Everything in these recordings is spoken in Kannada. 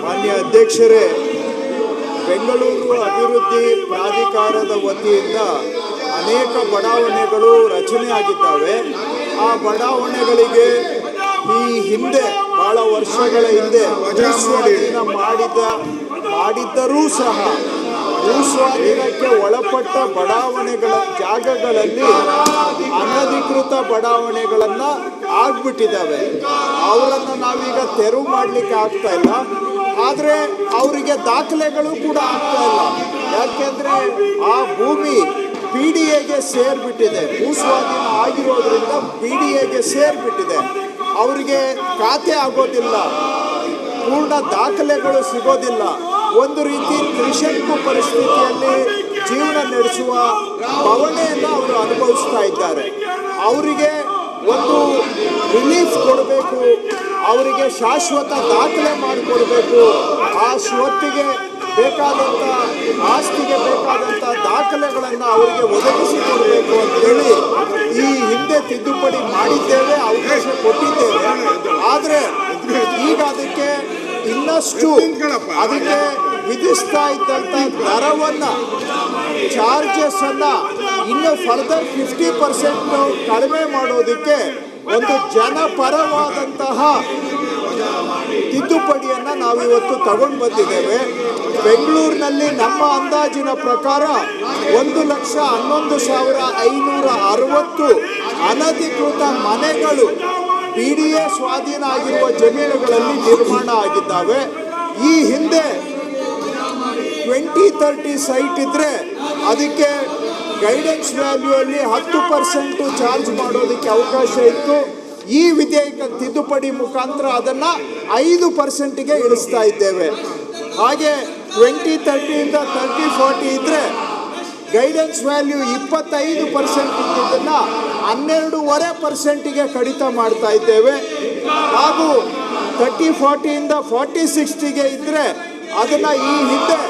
ಮಾನ್ಯ ಅಧ್ಯಕ್ಷರೇ, ಬೆಂಗಳೂರು ಅಭಿವೃದ್ಧಿ ಪ್ರಾಧಿಕಾರದ ವತಿಯಿಂದ ಅನೇಕ ಬಡಾವಣೆಗಳು ರಚನೆಯಾಗಿದ್ದಾವೆ. ಆ ಬಡಾವಣೆಗಳಿಗೆ ಈ ಹಿಂದೆ ಬಹಳ ವರ್ಷಗಳ ಹಿಂದೆ ಭೂಸ್ವಾಧೀನ ಮಾಡಿದ್ದರೂ ಸಹ ಭೂಸ್ವಾಧೀನಕ್ಕೆ ಒಳಪಟ್ಟ ಬಡಾವಣೆಗಳ ಜಾಗಗಳಲ್ಲಿ ಅನಧಿಕೃತ ಬಡಾವಣೆಗಳನ್ನು ಆಗ್ಬಿಟ್ಟಿದ್ದಾವೆ. ಅವರನ್ನು ನಾವೀಗ ತೆರವು ಮಾಡಲಿಕ್ಕೆ ಆಗ್ತಾ ಇಲ್ಲ. ಆದರೆ ಅವರಿಗೆ ದಾಖಲೆಗಳು ಕೂಡ ಆಗ್ತಾ ಇಲ್ಲ. ಯಾಕೆಂದರೆ ಆ ಭೂಮಿ PDAಗೆ ಸೇರಿಬಿಟ್ಟಿದೆ. ಭೂಸ್ವಾಧೀನ ಆಗಿರೋದ್ರಿಂದ PDAಗೆ ಸೇರಿಬಿಟ್ಟಿದೆ. ಅವರಿಗೆ ಖಾತೆ ಆಗೋದಿಲ್ಲ, ಪೂರ್ಣ ದಾಖಲೆಗಳು ಸಿಗೋದಿಲ್ಲ. ಒಂದು ರೀತಿ ತ್ರಿಶಂಕು ಪರಿಸ್ಥಿತಿಯಲ್ಲಿ ಜೀವನ ನಡೆಸುವ ಬವಣೆಯನ್ನು ಅವರು ಅನುಭವಿಸ್ತಾ ಇದ್ದಾರೆ. ಅವರಿಗೆ ಒಂದು ರಿಲೀಫ್ ಕೊಡಬೇಕು, ಅವರಿಗೆ ಶಾಶ್ವತ ದಾಖಲೆ ಮಾಡಿಕೊಡ್ಬೇಕು. ಆ ಸ್ವತ್ತಿಗೆ ಬೇಕಾದಂಥ ಆಸ್ತಿಗೆ ಬೇಕಾದಂಥ ದಾಖಲೆಗಳನ್ನು ಅವರಿಗೆ ಒದಗಿಸಿಕೊಡಬೇಕು ಅಂತೇಳಿ ಈ ಹಿಂದೆ ತಿದ್ದುಪಡಿ ಮಾಡಿದ್ದೇವೆ, ಅವಕಾಶ ಕೊಟ್ಟಿದ್ದೇವೆ. ಆದರೆ ಈಗ ಅದಕ್ಕೆ ಇನ್ನಷ್ಟು ಅದಕ್ಕೆ ವಿಧಿಸ್ತಾ ಇದ್ದಂಥ ದರವನ್ನು, ಚಾರ್ಜಸನ್ನು ಇನ್ನೂ ಫರ್ದರ್ 50% ಕಡಿಮೆ ಮಾಡೋದಕ್ಕೆ ಒಂದು ಜನಪರವಾದಂತಹ ತಿದ್ದುಪಡಿಯನ್ನು ನಾವಿವತ್ತು ತಗೊಂಡು ಬಂದಿದ್ದೇವೆ. ಬೆಂಗಳೂರಿನಲ್ಲಿ ನಮ್ಮ ಅಂದಾಜಿನ ಪ್ರಕಾರ 1,11,560 ಅನಧಿಕೃತ ಮನೆಗಳು PDA ಸ್ವಾಧೀನ ಆಗಿರುವ ಜಮೀನುಗಳಲ್ಲಿ ನಿರ್ಮಾಣ ಆಗಿದ್ದಾವೆ. ಈ ಹಿಂದೆ 20-30 ಸೈಟ್ ಇದ್ದರೆ ಅದಕ್ಕೆ ಗೈಡೆನ್ಸ್ ವ್ಯಾಲ್ಯೂ ಅಲ್ಲಿ 10% ಚಾರ್ಜ್ ಮಾಡೋದಕ್ಕೆ ಅವಕಾಶ ಇತ್ತು. ಈ ವಿಧೇಯಕ ತಿದ್ದುಪಡಿ ಮುಖಾಂತರ ಅದನ್ನು 5%ಗೆ ಇಳಿಸ್ತಾ ಇದ್ದೇವೆ. ಹಾಗೆ 20-30 30-40 ಇದ್ದರೆ ಗೈಡೆನ್ಸ್ ವ್ಯಾಲ್ಯೂ 25% ಇದ್ದದನ್ನು 12.5%ಗೆ ಕಡಿತ ಮಾಡ್ತಾ ಇದ್ದೇವೆ. ಹಾಗೂ 30-40 40-60ಗೆ ಇದ್ದರೆ ಅದನ್ನು ಈ ಹಿಂದೆ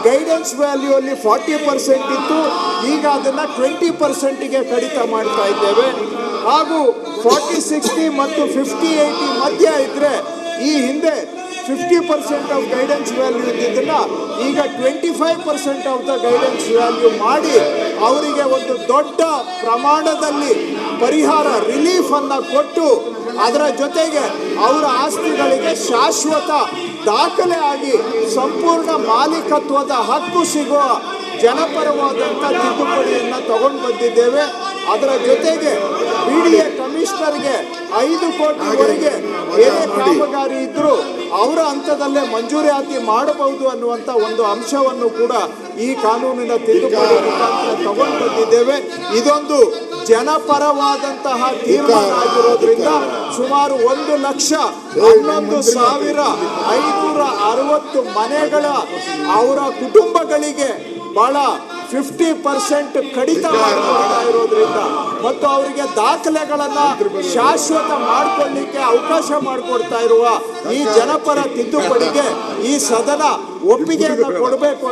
ಗೈಡೆನ್ಸ್ ವ್ಯಾಲ್ಯೂ ಅಲ್ಲಿ 40% ಇತ್ತು, ಈಗ ಅದನ್ನು 20%ಗೆ ಕಡಿತ ಮಾಡ್ತಾ ಇದ್ದೇವೆ. ಹಾಗೂ 40-60 ಮತ್ತು 50-80 ಮಧ್ಯ ಇದ್ದರೆ ಈ ಹಿಂದೆ 50% ಆಫ್ ಗೈಡೆನ್ಸ್ ವ್ಯಾಲ್ಯೂ ಇದ್ದಿದ್ದನ್ನು ಈಗ 25% ಆಫ್ ದ ಗೈಡೆನ್ಸ್ ವ್ಯಾಲ್ಯೂ ಮಾಡಿ ಅವರಿಗೆ ಒಂದು ದೊಡ್ಡ ಪ್ರಮಾಣದಲ್ಲಿ ಪರಿಹಾರ ರಿಲೀಫನ್ನು ಕೊಟ್ಟು ಅದರ ಜೊತೆಗೆ ಅವರ ಆಸ್ತಿಗಳಿಗೆ ಶಾಶ್ವತ ದಾಖಲೆ ಆಗಿ ಸಂಪೂರ್ಣ ಮಾಲೀಕತ್ವದ ಹಕ್ಕು ಸಿಗುವ ಜನಪರವಾದಂಥ ತಿದ್ದುಪಡಿಯನ್ನು ತಗೊಂಡು ಬಂದಿದ್ದೇವೆ. ಅದರ ಜೊತೆಗೆ PDA ಕಮಿಷನರ್ಗೆ 5 ಕೋಟಿವರೆಗೆ ಏನೇ ಕಾಮಗಾರಿ ಇದ್ದರೂ ಅವರ ಹಂತದಲ್ಲೇ ಮಂಜೂರಾತಿ ಮಾಡಬಹುದು ಅನ್ನುವಂಥ ಒಂದು ಅಂಶವನ್ನು ಕೂಡ ಈ ಕಾನೂನಿನ ತಿದ್ದುಪಡಿ ಮುಖಾಂತರ ತಗೊಂಡು ಬಂದಿದ್ದೇವೆ. ಇದೊಂದು ಜನಪರವಾದಂತಹ ತೀರ್ಮಾನ ಆಗಿರೋದ್ರಿಂದ ಸುಮಾರು 1,11,560 ಮನೆಗಳ ಅವರ ಕುಟುಂಬಗಳಿಗೆ ಬಹಳ 50% ಕಡಿತ ಮಾಡ್ತಾ ಇರೋದ್ರಿಂದ ಮತ್ತು ಅವರಿಗೆ ದಾಖಲೆಗಳನ್ನು ಶಾಶ್ವತ ಮಾಡಿಕೊಳ್ಳಿಕ್ಕೆ ಅವಕಾಶ ಮಾಡಿಕೊಡ್ತಾ ಇರುವ ಈ ಜನಪರ ತಿದ್ದುಪಡಿಗೆ ಈ ಸದನ ಒಪ್ಪಿಗೆಯನ್ನು ಕೊಡಬೇಕು.